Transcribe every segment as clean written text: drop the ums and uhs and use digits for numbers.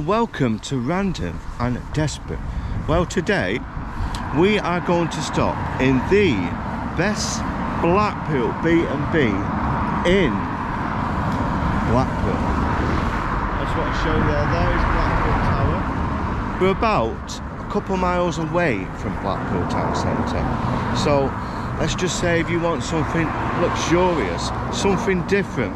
welcome to Random and Desperate. Well, today we are going to stop in the best Blackpool B&B in Blackpool. That's what I show you there. There is Blackpool Tower. We're about a couple miles away from Blackpool Town Centre. So let's just say if you want something luxurious, something different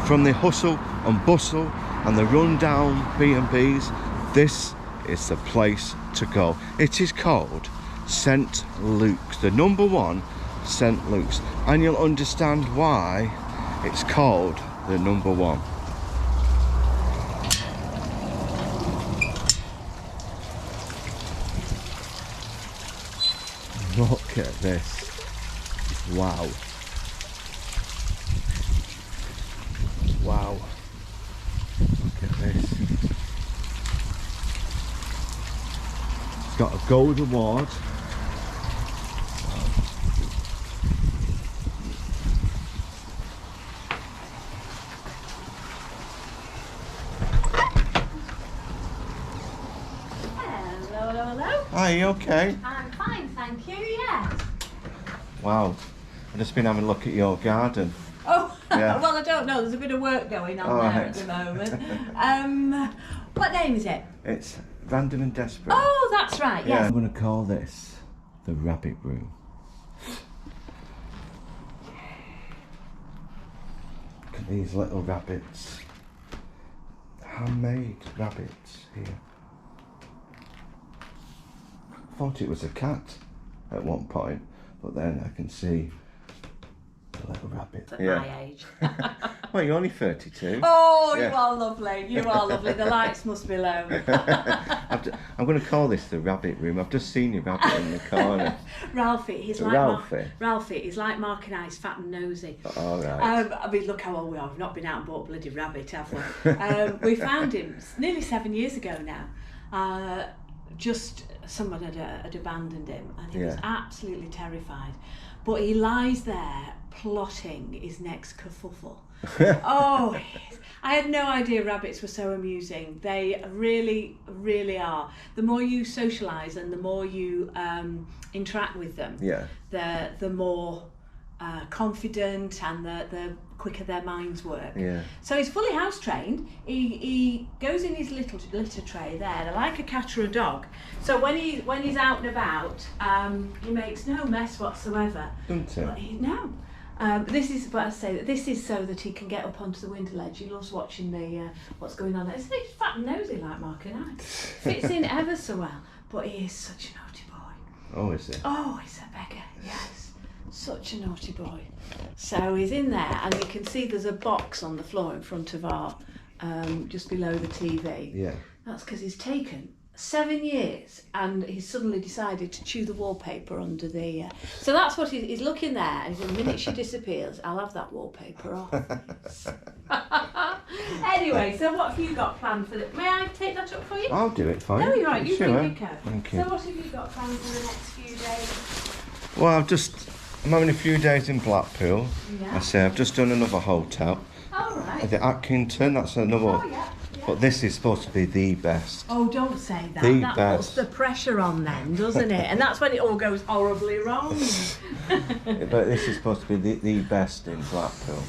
from the hustle and bustle and the rundown B&Bs, this is the place to go. It is called St Luke's, the number one St Luke's, and you'll understand why it's called the number one. Look at this. Wow. Wow. Look at this. It's got a gold award. Hello. Are you okay? I'm fine, thank you, yes. Wow. I've just been having a look at your garden. Oh, Yeah. well, I don't know. There's a bit of work going on there at the moment. What name is it? It's Random and Desperate. Oh, that's right, Yeah. yes. I'm going to call this the Rabbit Room. Look at these little rabbits. Handmade rabbits here. I thought it was a cat at one point, but then I can see a little rabbit. At my age. Well, you're only 32. Oh, Yeah. you are lovely. You are lovely. The lights must be low. I'm going to call this the Rabbit Room. I've just seen your rabbit in the corner. Ralphie, he's like Ralphie? Ralphie, he's like Mark and I, he's fat and nosy. All right. I mean, look how old we are. We've not been out and bought a bloody rabbit, have we? We found him nearly 7 years ago now. Just someone had abandoned him, and he was absolutely terrified. But he lies there plotting his next kerfuffle. Oh, I had no idea rabbits were so amusing. They really, really are. The more you socialise and the more you interact with them, the more confident and the quicker their minds work. Yeah. So he's fully house trained. He goes in his little litter tray there. They're like a cat or a dog. So when he's out and about, he makes no mess whatsoever. Doesn't he? No. This is what I say. This is so that he can get up onto the window ledge. He loves watching the what's going on there. He's fat and nosy like Mark and I. Fits in ever so well. But he is such a naughty boy. Oh, is he? Oh, he's a beggar. Yes. Such a naughty boy. So he's in there, and you can see there's a box on the floor in front of our, just below the TV. Yeah. That's because he's taken 7 years, and he's suddenly decided to chew the wallpaper under the. So that's what he's looking there, and the minute she disappears, I'll have that wallpaper off. Anyway, so what have you got planned for the? May I take that up for you? I'll do it for you. No, you're right. You sure. bring your coat. Thank you. So what have you got planned for the next few days? Well, I'm having a few days in Blackpool. Yeah. I say I've just done another hotel. All right. The Atkinson, that's another one. Oh, yeah. But this is supposed to be the best. Oh, don't say that. The that best. puts the pressure on then, doesn't it? And that's when it all goes horribly wrong. But this is supposed to be the best in Blackpool.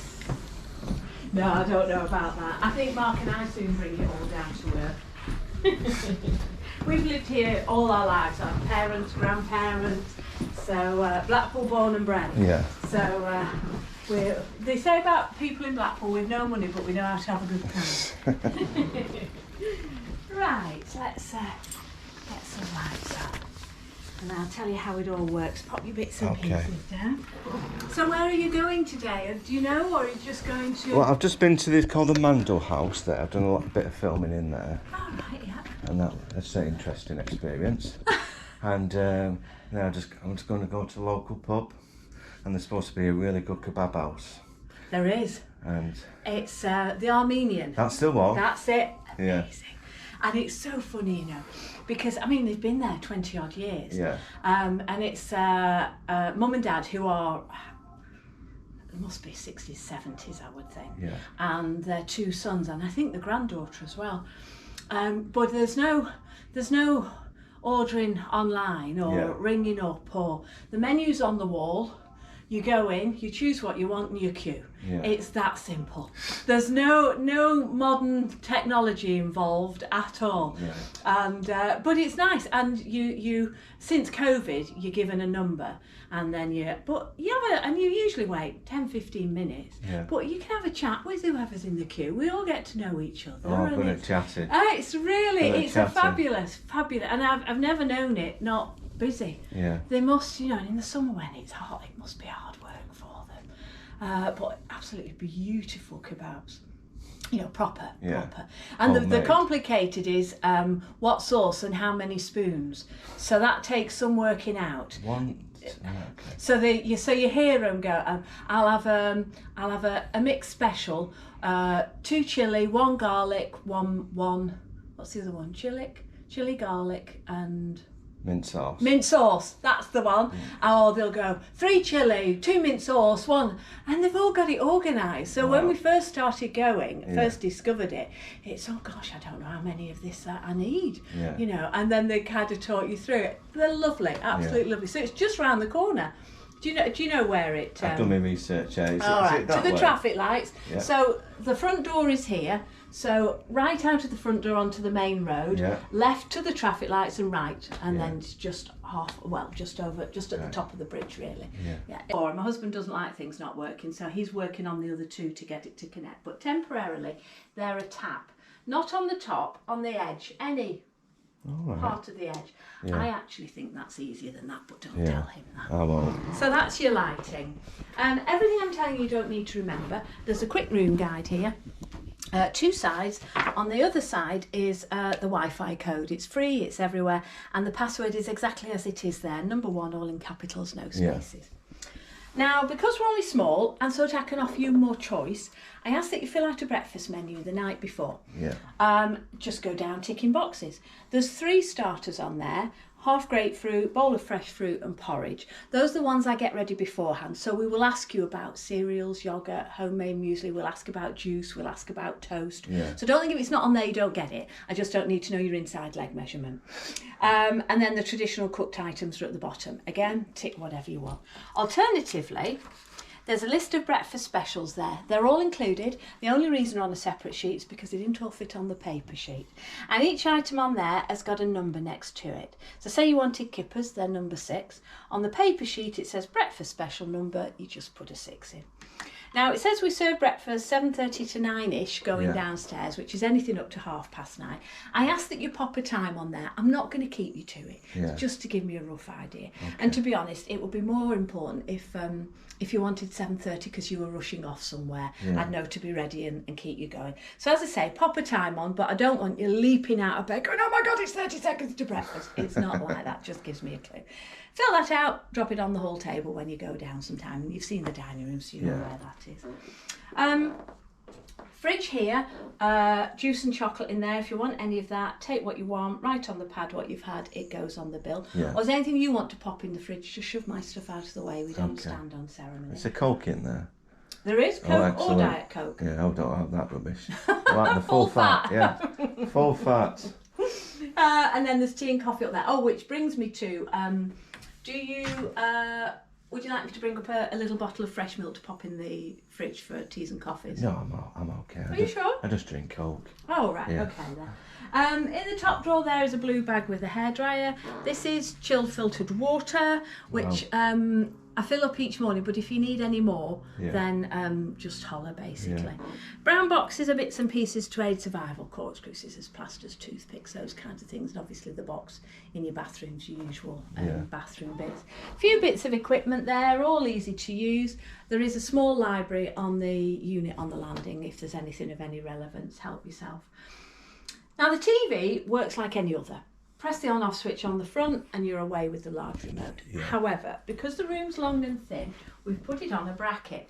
No, I don't know about that. I think Mark and I soon bring it all down to earth. We've lived here all our lives, our parents, grandparents, so Blackpool born and bred. Yeah. So they say about people in Blackpool, we've no money, but we know how to have a good time. Right, let's get some lights up, and I'll tell you how it all works. Pop your bits and pieces down. So where are you going today? Do you know, or are you just going to... Well, I've just been to this called the Mandel House there. I've done a bit of filming in there. Oh, right, yeah. And that's an interesting experience. And now I'm just going to go to the local pub, and there's supposed to be a really good kebab house. There is. And it's the Armenian. That's the one. That's it. Yeah. Amazing. And it's so funny, you know, because I mean they've been there 20 odd years. Yeah. And it's mum and dad who are, there must be 60s, 70s, I would think. Yeah. And their two sons, and I think the granddaughter as well. But there's no ordering online or ringing up, or the menu's on the wall. You go in, you choose what you want, and you queue. Yeah. It's that simple. There's no modern technology involved at all. Yeah. And but it's nice. And you since COVID, you're given a number, and then you usually wait 10-15 minutes. Yeah. But you can have a chat with whoever's in the queue. We all get to know each other. Oh, good at chatting. It's really, it's a fabulous, and I've never known it not busy. Yeah. They must, in the summer when it's hot, it must be hard work for them. But absolutely beautiful kebabs. Proper. And the complicated is what sauce and how many spoons. So that takes some working out. Okay. So you hear them go. I'll have a mixed special, 2 chili, 1 garlic, one. What's the other one? Chili, garlic, and mint sauce. Mint sauce, that's the one. Or they'll go 3 chili, 2 mint sauce, 1, and they've all got it organised. So when we first started going, first discovered it, it's oh gosh, I don't know how many of this I need, and then they kind of talk you through it. They're lovely, absolutely lovely. So it's just round the corner. Do you know where it? I've done my research. Is all it that to the way? traffic lights. Yeah. So the front door is here. So right out of the front door onto the main road, left to the traffic lights and right, and then it's just just at the top of the bridge really. Yeah. Or my husband doesn't like things not working, so he's working on the other 2 to get it to connect. But temporarily, they're a tap, not on the top, on the edge, any part of the edge. Yeah. I actually think that's easier than that, but don't tell him that. I won't. So that's your lighting. Everything I'm telling you don't need to remember. There's a quick room guide here. 2 sides. On the other side is the Wi-Fi code. It's free, it's everywhere, and the password is exactly as it is there. Number 1, all in capitals, no spaces. Now, because we're only small, and so that I can offer you more choice, I ask that you fill out a breakfast menu the night before. Just go down ticking boxes. There's 3 starters on there. Half grapefruit, bowl of fresh fruit and porridge. Those are the ones I get ready beforehand. So we will ask you about cereals, yoghurt, homemade muesli. We'll ask about juice. We'll ask about toast. So don't think if it's not on there, you don't get it. I just don't need to know your inside leg measurement. And then the traditional cooked items are at the bottom. Again, tick whatever you want. Alternatively, there's a list of breakfast specials there. They're all included. The only reason they're on a separate sheet is because they didn't all fit on the paper sheet. And each item on there has got a number next to it. So say you wanted kippers, they're number 6. On the paper sheet it says breakfast special number, you just put a 6 in. Now it says we serve breakfast 7:30 to 9ish going downstairs, which is anything up to 9:30. I ask that you pop a time on there. I'm not going to keep you to it, just to give me a rough idea. And to be honest, it would be more important if you wanted 7:30 because you were rushing off somewhere. I'd know to be ready and keep you going. So as I say, pop a time on, but I don't want you leaping out of bed going, oh my God, it's 30 seconds to breakfast. It's not like that, just gives me a clue. Fill that out, drop it on the hall table when you go down sometime. And you've seen the dining room, so you know where that is. Fridge here, juice and chocolate in there. If you want any of that, take what you want, write on the pad what you've had, it goes on the bill. Or is there anything you want to pop in the fridge? Just shove my stuff out of the way, we don't stand on ceremony. There's a Coke in there. There is Coke or Diet Coke. Yeah, I don't have that rubbish. I like the full fat. Full fat. And then there's tea and coffee up there. Oh, which brings me to, would you like me to bring up a little bottle of fresh milk to pop in the fridge for teas and coffees? No, I'm okay. Are you sure? I just drink Coke. Oh, right, okay then. In the top drawer there is a blue bag with a hairdryer. This is chilled filtered water, which I fill up each morning, but if you need any more, then just holler, basically. Brown boxes are bits and pieces to aid survival: corkscrew, scissors, plasters, toothpicks, those kinds of things, and obviously the box in your bathrooms, your usual bathroom bits. A few bits of equipment there, all easy to use. There is a small library on the unit on the landing if there's anything of any relevance. Help yourself. Now the TV works like any other. Press the on-off switch on the front and you're away with the large remote. However, because the room's long and thin, we've put it on a bracket.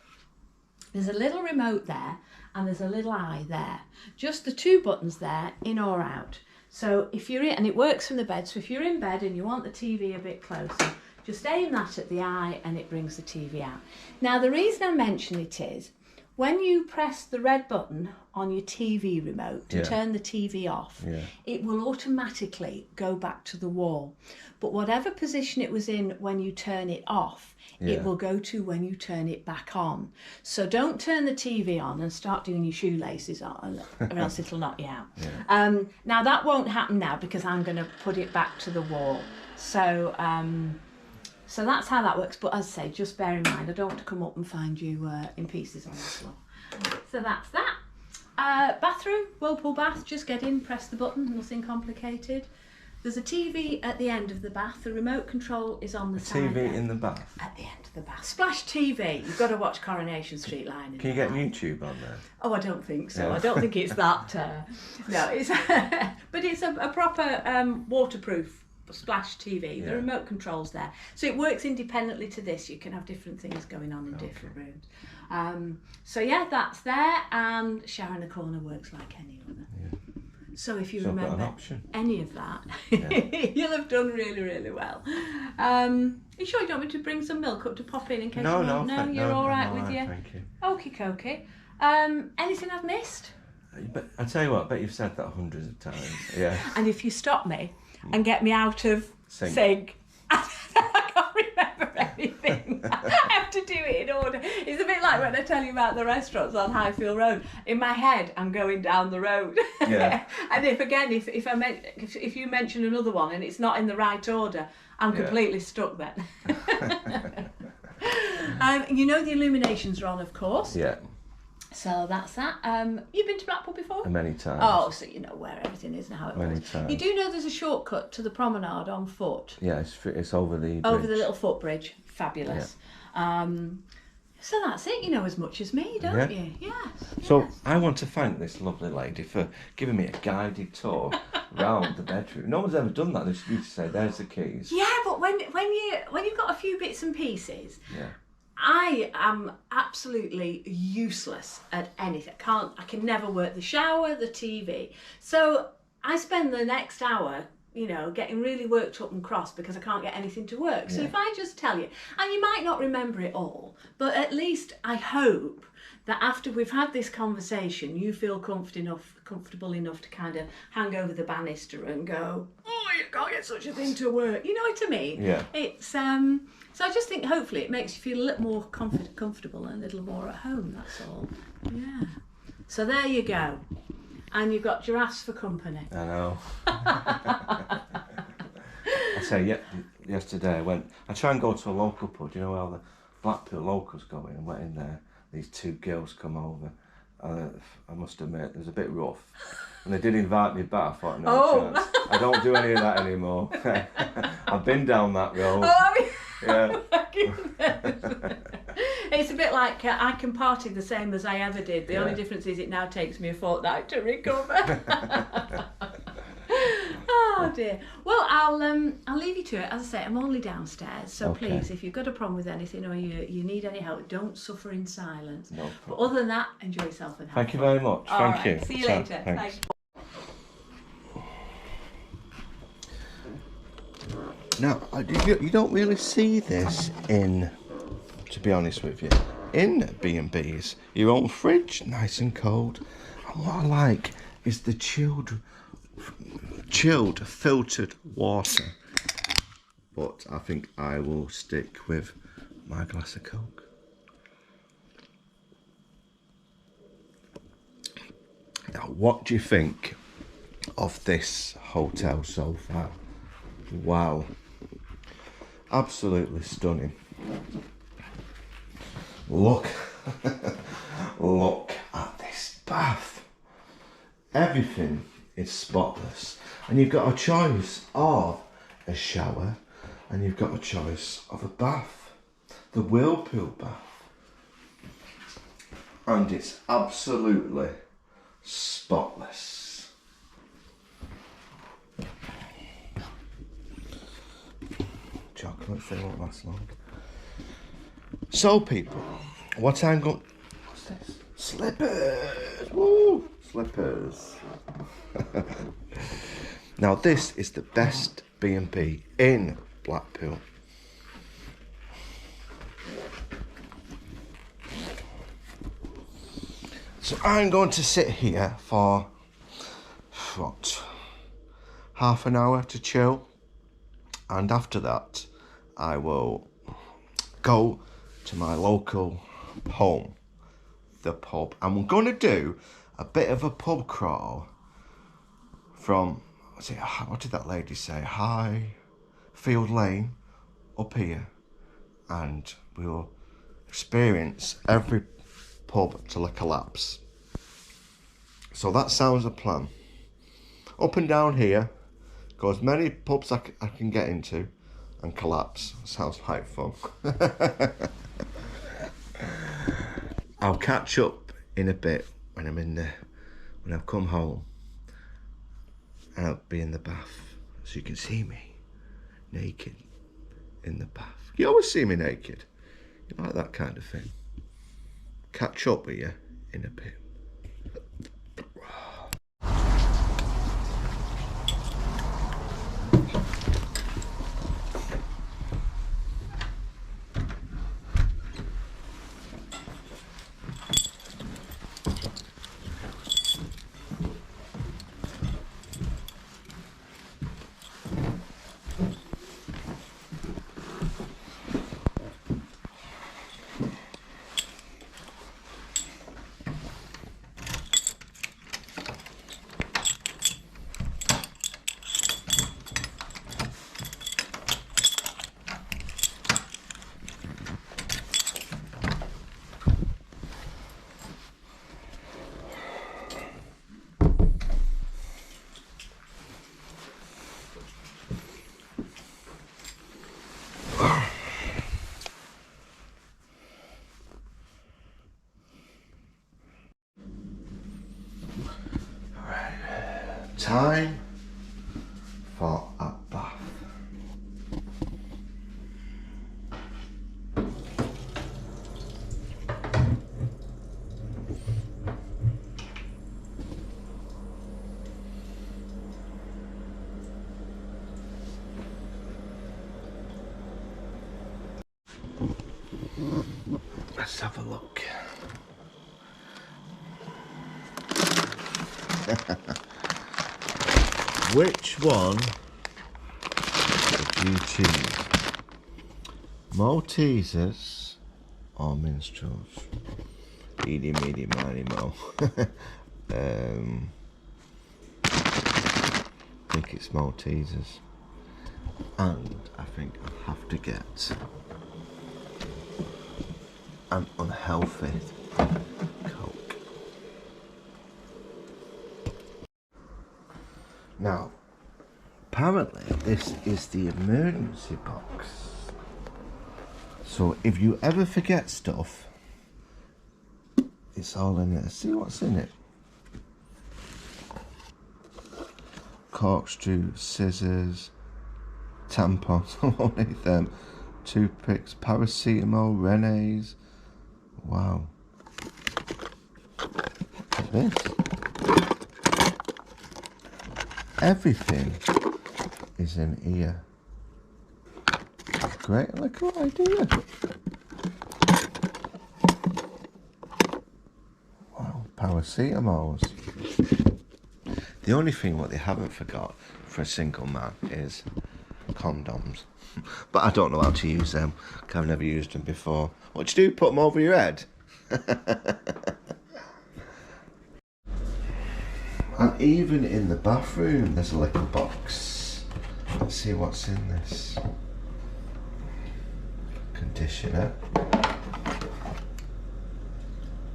There's a little remote there and there's a little eye there. Just the 2 buttons there, in or out. So if you're in, and it works from the bed, so if you're in bed and you want the TV a bit closer, just aim that at the eye and it brings the TV out. Now the reason I mention it is, when you press the red button on your TV remote to turn the TV off, it will automatically go back to the wall. But whatever position it was in when you turn it off, it will go to when you turn it back on. So don't turn the TV on and start doing your shoelaces on, or else it'll knock you out. Now that won't happen now because I'm going to put it back to the wall. So so that's how that works. But as I say, just bear in mind, I don't want to come up and find you in pieces on the floor. So that's that. Bathroom, whirlpool bath, just get in, press the button, nothing complicated. There's a TV at the end of the bath. The remote control is on the side. TV in the bath? At the end of the bath. Splash TV. You've got to watch Coronation Street Line. Can you get YouTube on there? Oh, I don't think so. I don't think it's that. No, it's but it's a proper waterproof Splash TV. The remote control's there. So it works independently to this. You can have different things going on in different rooms. So yeah, that's there. And shower in the corner works like any other. So if you remember any of that, you'll have done really, really well. Are you sure you don't want me to bring some milk up to pop in case No, you're all right with you? Thank you. Okie dokie. Anything I've missed? But I tell you what, I bet you've said that hundreds of times. Yeah. And if you stop me and get me out of sync, I can't remember anything. I have to do it in order. It's a bit like when I tell you about the restaurants on Highfield Road. In my head, I'm going down the road. Yeah. And if you mention another one and it's not in the right order, I'm completely stuck then. You know the illuminations are on, of course. Yeah. So that's that. You've been to Blackpool before? Many times. Oh, so you know where everything is and how it works. Many times. You do know there's a shortcut to the promenade on foot? Yeah, it's over the bridge. Over the little footbridge. Fabulous. Yeah. So that's it. You know as much as me, don't you? Yes. So I want to thank this lovely lady for giving me a guided tour round the bedroom. No one's ever done that. They used to say, "There's the keys." Yeah, but when you've got a few bits and pieces. Yeah. I am absolutely useless at anything. I can never work the shower, the TV. So I spend the next hour, getting really worked up and cross because I can't get anything to work. So if I just tell you, and you might not remember it all, but at least I hope that after we've had this conversation, you feel comfortable enough to kind of hang over the banister and go, oh, you can't get such a thing to work. You know what I mean? Yeah. It's so I just think hopefully it makes you feel a little more comfortable and a little more at home. That's all. Yeah. So there you go. And you've got giraffes for company. I know. I say, yesterday I try and go to a local pub. You know where the Blackpool locals go in? And went in there. These two girls come over. I must admit, it was a bit rough. And they did invite me back. I thought, no chance. I don't do any of that anymore. I've been down that road. Oh, I mean... Yeah. It's a bit like I can party the same as I ever did. The only difference is it now takes me a fortnight to recover. Oh dear. Well, I'll leave you to it. As I say, I'm only downstairs, so please, if you've got a problem with anything or you need any help, don't suffer in silence. No problem. But other than that, enjoy yourself and have Thank you very much. Thank you. See you later. Thanks. Now, you don't really see this to be honest with you, in B&Bs. Your own fridge, nice and cold. And what I like is the chilled filtered water. But I think I will stick with my glass of Coke. Now, what do you think of this hotel so far? Wow. Absolutely stunning. Look at this bath. Everything is spotless. And you've got a choice of a shower and you've got a choice of a bath. The whirlpool bath. And it's absolutely spotless. Chocolate, they won't last long. So people, what's this? Slippers! Woo! Slippers. Now this is the best B&B in Blackpool. So I'm going to sit here for, what, half an hour to chill. And after that, I will go to my local home, the pub. And we're going to do a bit of a pub crawl from, what did that lady say? Highfield Lane up here. And we'll experience every pub till it collapse. So that sounds a plan. Up and down here, go as many pubs I can get into and collapse. Sounds like fun. I'll catch up in a bit when I've come home, and I'll be in the bath, so you can see me naked in the bath. You always see me naked. You like that kind of thing. Catch up with you in a bit. Time for a bath. Let's have a look. Which one would you choose? Maltesers or minstrels? Eeny, meeny, miny, mo. I think it's Maltesers. And I think I'll have to get an unhealthy Coke. Now, apparently this is the emergency box. So if you ever forget stuff, it's all in there. See what's in it. Corkscrew, scissors, tampons, I won't need them. Toothpicks, paracetamol, Rene's. Wow. Look at this. Everything is in here. Great little idea. Wow, paracetamols. The only thing what they haven't forgot for a single man is condoms. But I don't know how to use them, because I've never used them before. What do you do, put them over your head? And even in the bathroom there's a little box. Let's see what's in this. Conditioner.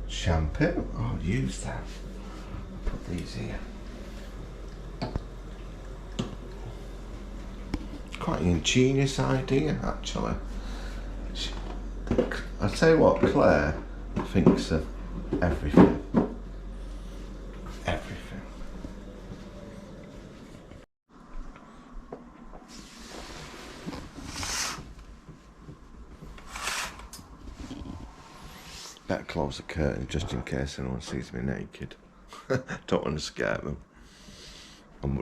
Shampoo. Oh, I'll use that. Put these here. Quite an ingenious idea, actually. I'll tell you what, Claire thinks of everything. Everything. Better close the curtain just in case anyone sees me naked. Don't want to scare them.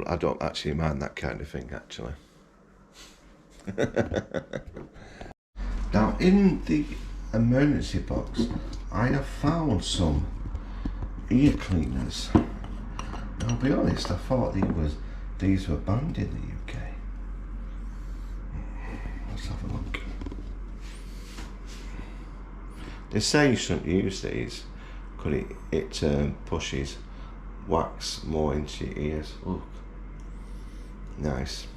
I don't actually mind that kind of thing, actually. Now, in the emergency box, I have found some ear cleaners. Now, I'll be honest, I thought these were banned in the UK. Let's have a look. They say you shouldn't use these because it pushes wax more into your ears. Look. Nice.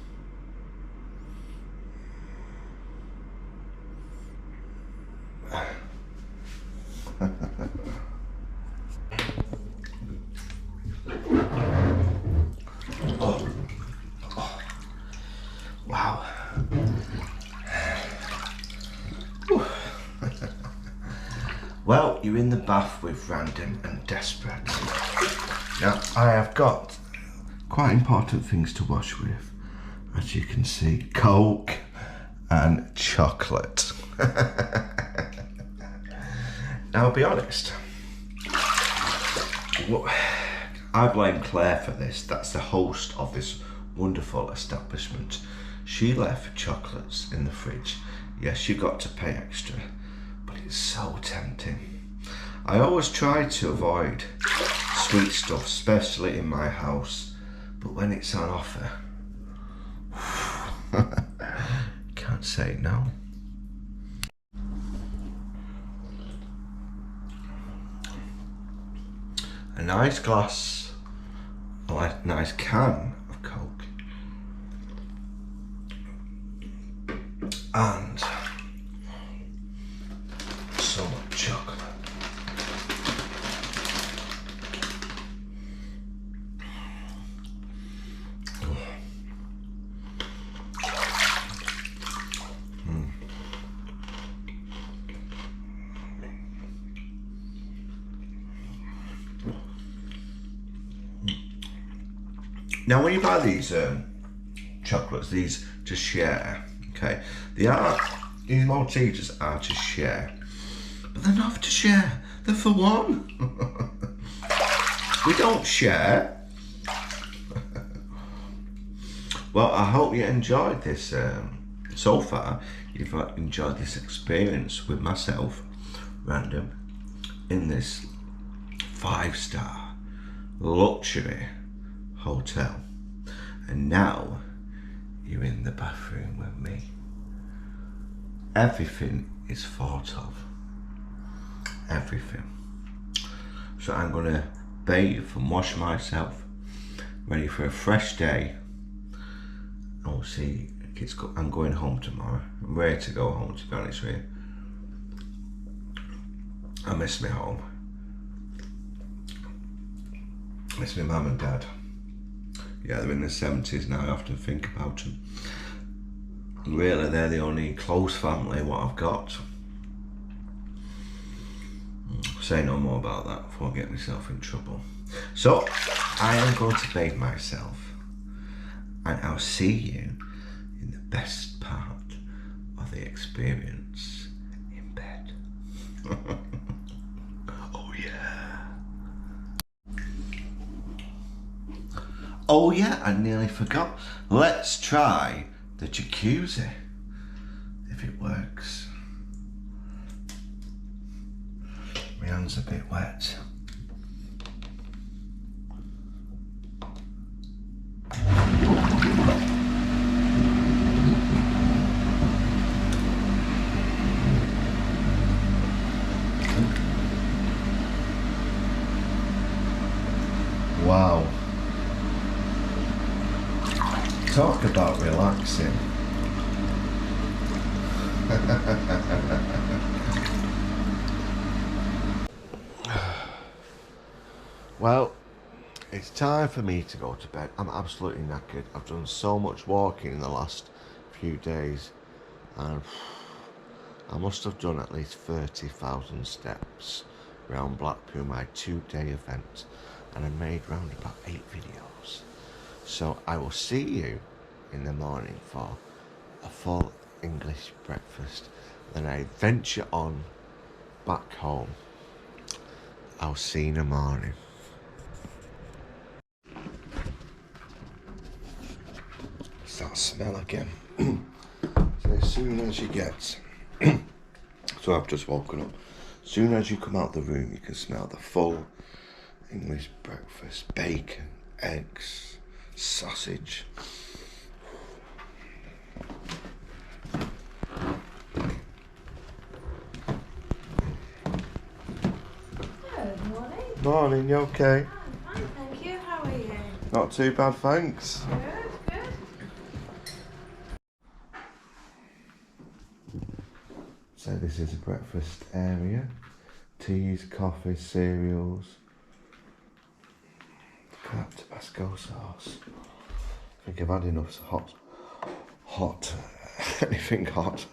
Oh. Oh. Wow. Well, you're in the bath with Random and Desperate. Now, I have got quite important things to wash with. As you can see, Coke and chocolate. Now, I'll be honest. I blame Claire for this. That's the host of this wonderful establishment. She left chocolates in the fridge. Yes, you got to pay extra, but it's so tempting. I always try to avoid sweet stuff, especially in my house, but when it's on offer, can't say no. A nice glass, a nice can of Coke, and some chocolate. Now, when you buy these chocolates, these to share, okay? These Maltesers are to share, but they're not to share. They're for one. We don't share. Well, I hope you enjoyed this. So far, you've enjoyed this experience with myself, Random, in this 5-star luxury hotel, and now you're in the bathroom with me. Everything is thought of. Everything. So I'm gonna bathe and wash myself, ready for a fresh day. I'll see kids go. I'm going home tomorrow. I'm ready to go home, to be honest with you. I miss my home. I miss my mum and dad. Yeah, they're in their 70s now. I often think about them. Really, they're the only close family what I've got. Say no more about that before I get myself in trouble. So, I am going to bathe myself, and I'll see you in the best part of the experience, in bed. Oh yeah. Oh yeah, I nearly forgot. Let's try the jacuzzi, if it works. My hand's a bit wet. Wow. Talk about relaxing. Well, it's time for me to go to bed. I'm absolutely knackered. I've done so much walking in the last few days, and I must have done at least 30,000 steps around Blackpool, my 2-day event, and I made round about 8 videos. So I will see you in the morning for a full English breakfast. Then I venture on back home. I'll see you in the morning. It's that smell again. So as soon as you get, so I've just woken up. As soon as you come out the room, you can smell the full English breakfast, bacon, eggs, sausage. Good morning. Morning, you okay? I'm fine, thank you. How are you? Not too bad, thanks. Good, good. So this is a breakfast area. Teas, coffee, cereals. Look at that Tabasco sauce. I think I've had enough hot, anything hot,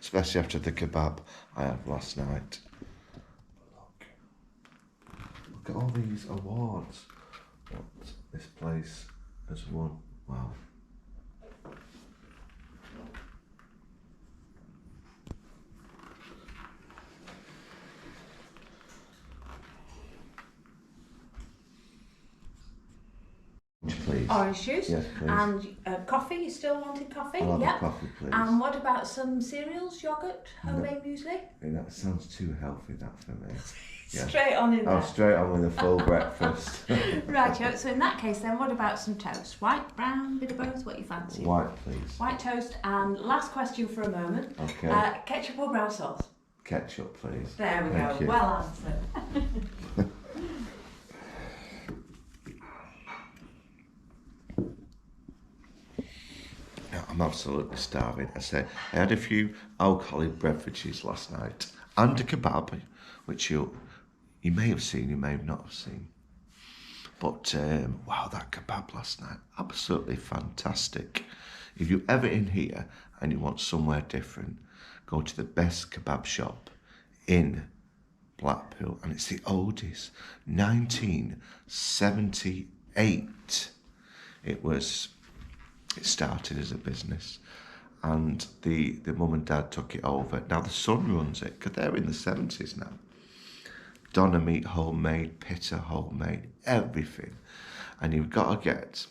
especially after the kebab I had last night. Look at all these awards. What this place has won. Wow. Please. Orange juice. Yes, please. And coffee. You still wanted coffee? I'll have Yep. a coffee, please. And what about some cereals, yogurt, homemade muesli? That sounds too healthy, that for me. Yeah. Straight on in there. Oh, straight on with a full breakfast. Right, so in that case then, what about some toast? White, brown, bit of both, what you fancy? White, please. White toast. And last question for a moment. Okay. Ketchup or brown sauce? Ketchup, please. There we Thank go. you. Well answered. No, I'm absolutely starving. I had a few alcoholic beverages last night and a kebab, which you may have seen, you may not have seen. But wow, that kebab last night, absolutely fantastic. If you're ever in here and you want somewhere different, go to the best kebab shop in Blackpool, and it's the oldest, 1978. It started as a business, and the mum and dad took it over. Now the son runs it, because they're in the 70s now. Doner meat homemade, pita homemade, everything. And you've got to get,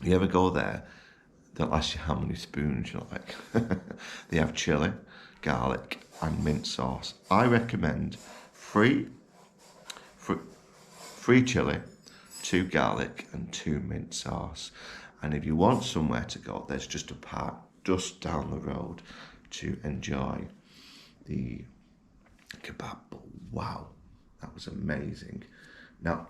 you ever go there, they'll ask you how many spoons you like. They have chilli, garlic and mint sauce. I recommend free chilli, 2 garlic and 2 mint sauce. And if you want somewhere to go, there's just a park just down the road to enjoy the kebab. But wow, that was amazing. Now,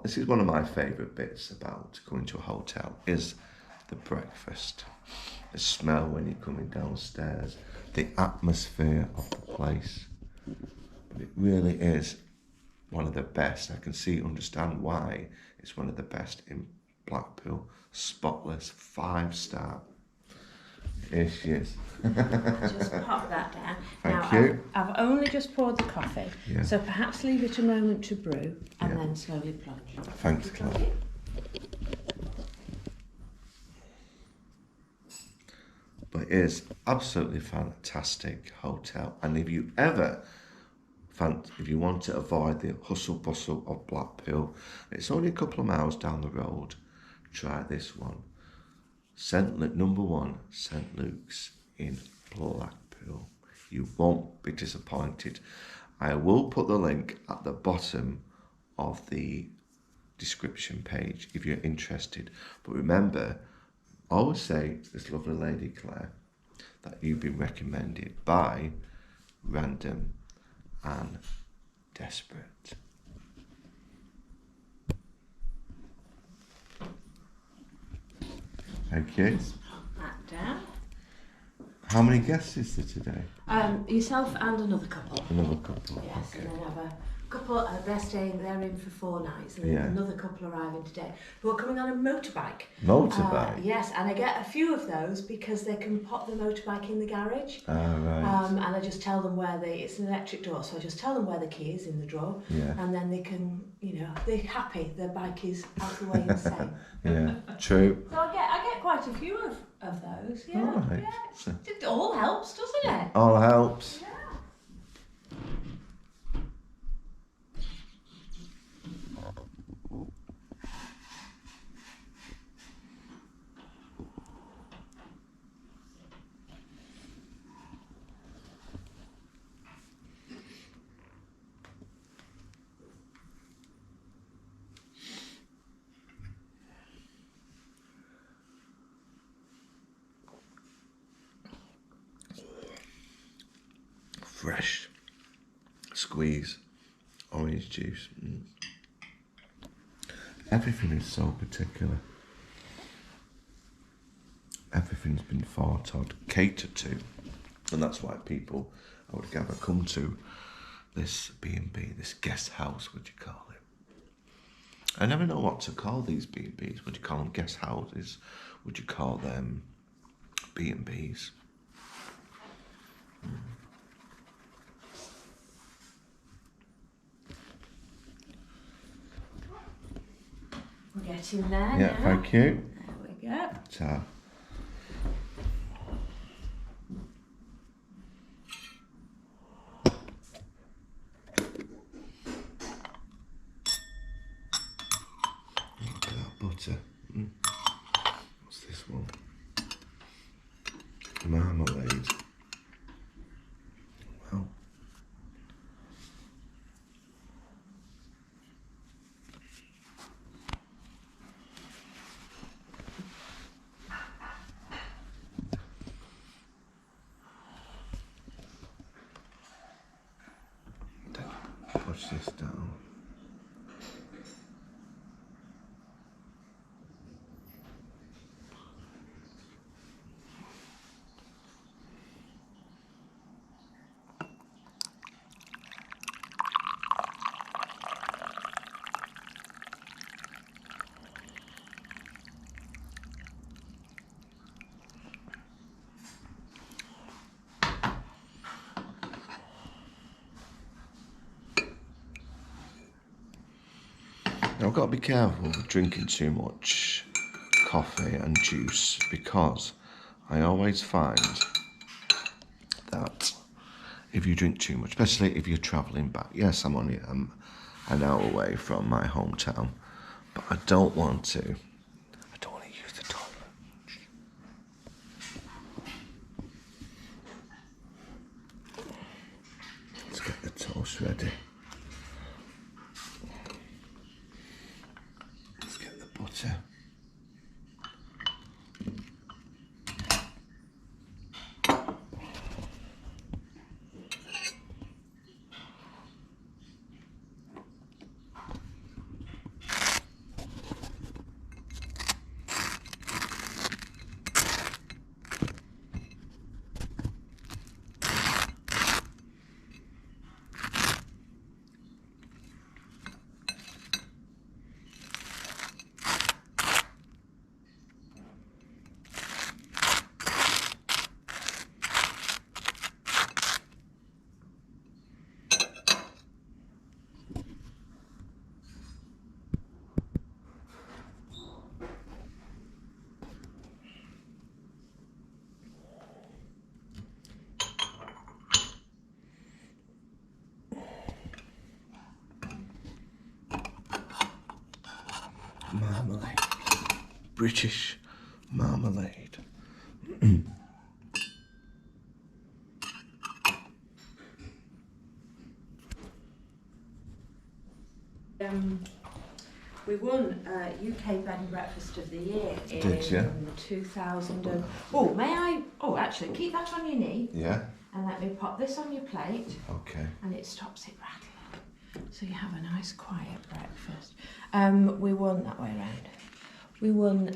this is one of my favourite bits about going to a hotel, is the breakfast. The smell when you're coming downstairs, the atmosphere of the place. But it really is one of the best. I can understand why it's one of the best in Blackpool. Spotless, 5-star. Here she is. Just pop that down. Thank now, you. I've only just poured the coffee, Yeah. so perhaps leave it a moment to brew and Yeah. then slowly plunge. Thanks, Claire. But it is absolutely fantastic hotel, and if you want to avoid the hustle bustle of Blackpool, it's only a couple of miles down the road. Try this one. Number 1, St Luke's in Blackpool. You won't be disappointed. I will put the link at the bottom of the description page if you're interested. But remember, always say this lovely lady Claire that you've been recommended by Random and Desperate. Thank you. Pop that down. How many guests is there today? Yourself and another couple. Another couple. Yes, Okay. and then have a couple, they're in for 4 nights, and then Yeah. another couple arriving today who are coming on a motorbike. Motorbike? Yes, and I get a few of those because they can pop the motorbike in the garage. Right. And I just tell them it's an electric door, so I just tell them where the key is in the drawer, Yeah. and then they can, they're happy, their bike is out the way insane. Yeah, true. So I get quite a few of those, yeah. All right. Yeah. So- It all helps, doesn't it? All helps. Yeah. fresh squeeze orange juice. Everything is so particular. Everything's been thought of, catered to, and that's why people, I would gather, come to this B&B, this guest house, would you call it? I never know what to call these B&Bs. Would you call them guest houses? Would you call them B&Bs? We're getting there Yeah, now. thank you. There we go. Ta. Look at that butter. What's this one? Marmalade. Wow. Push this down. Now, I've got to be careful with drinking too much coffee and juice, because I always find that if you drink too much, especially if you're travelling back, yes, I'm only an hour away from my hometown, but I don't want to use the toilet. Let's get the toast ready. Butter. Marmalade. British marmalade. We won UK Bed and Breakfast of the Year in Did you? 2000. Oh, may I? Oh, actually, keep that on your knee. Yeah. And let me pop this on your plate. Okay. And it stops it rattling. So you have a nice quiet breakfast. We won that way around. We won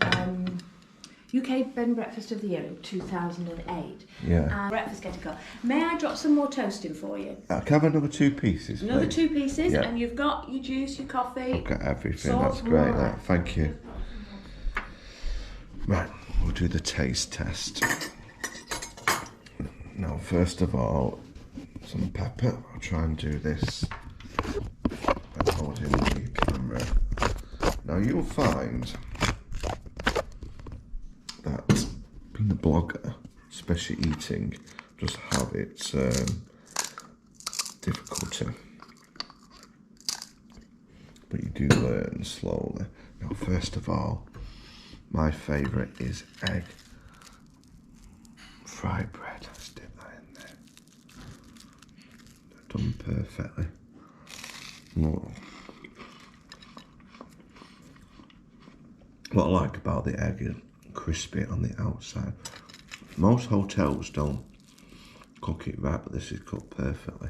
UK Bed and Breakfast of the Year in 2008. Yeah. And breakfast get a go. May I drop some more toast in for you? Can I have another 2 pieces, please? Another 2 pieces, Yeah. and you've got your juice, your coffee. I've got everything. Salt, That's great. all That. that. Thank you. Right, we'll do the taste test. Now, first of all, some pepper. I'll try and do this by holding the camera. Now, you'll find that being a blogger, especially eating, just have its difficulty. But you do learn slowly. Now, first of all, my favourite is egg fried bread. Stick that in there. Done perfectly. Oh. What I like about the egg is crispy on the outside. Most hotels don't cook it right, but this is cooked perfectly.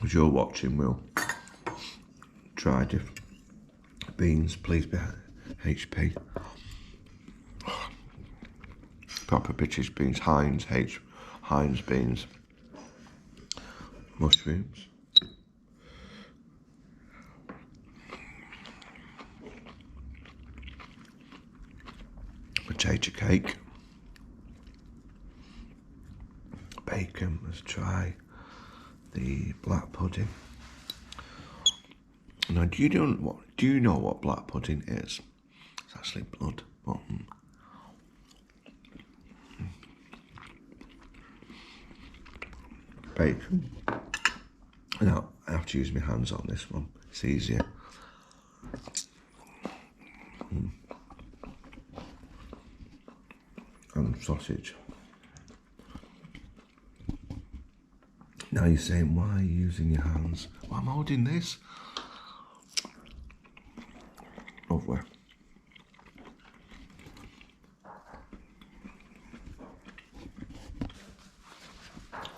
As you're watching, we'll try different beans. Please be HP. Proper British beans. Heinz beans. Mushrooms. Potato cake. Bacon. Let's try the black pudding. Now, do you know what black pudding is? It's actually blood. But, bacon. Now, I have to use my hands on this one. It's easier. And sausage. Now you're saying, why are you using your hands? Well, I'm holding this. Lovely.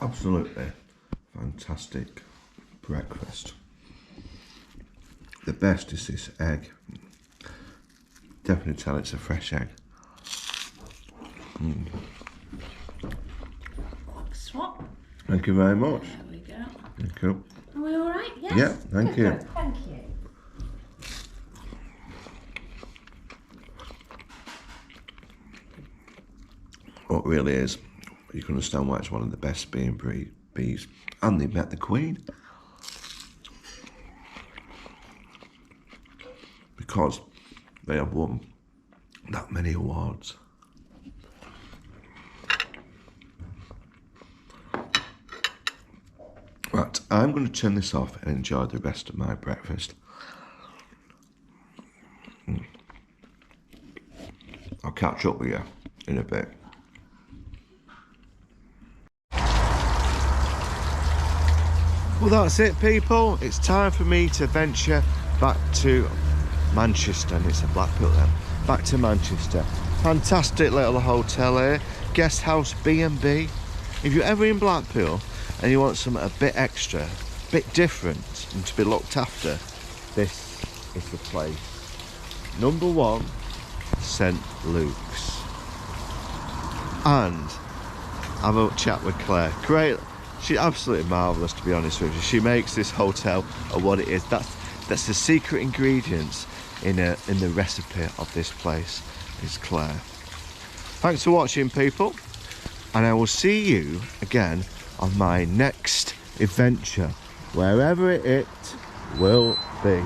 Absolutely fantastic breakfast. The best is this egg. Definitely tell it's a fresh egg. Swap. Thank you very much. There we go. Thank you. Are we all right? Yes. Yeah, thank you. Good. Thank you. What really is, you can understand why it's one of the best B&Bs. And they met the Queen. Because they have won that many awards. Right, I'm going to turn this off and enjoy the rest of my breakfast. I'll catch up with you in a bit. Well, that's it, people. It's time for me to venture back to Manchester, and it's a Blackpool then. Back to Manchester. Fantastic little hotel here. Guest house B&B. If you're ever in Blackpool and you want something a bit extra, a bit different, and to be looked after, this is the place. Number 1, St Luke's. And have a chat with Claire. Great. She's absolutely marvellous, to be honest with you. She makes this hotel what it is. That's the secret ingredients in the recipe of this place, is Claire. Thanks for watching, people, and I will see you again on my next adventure, wherever it will be.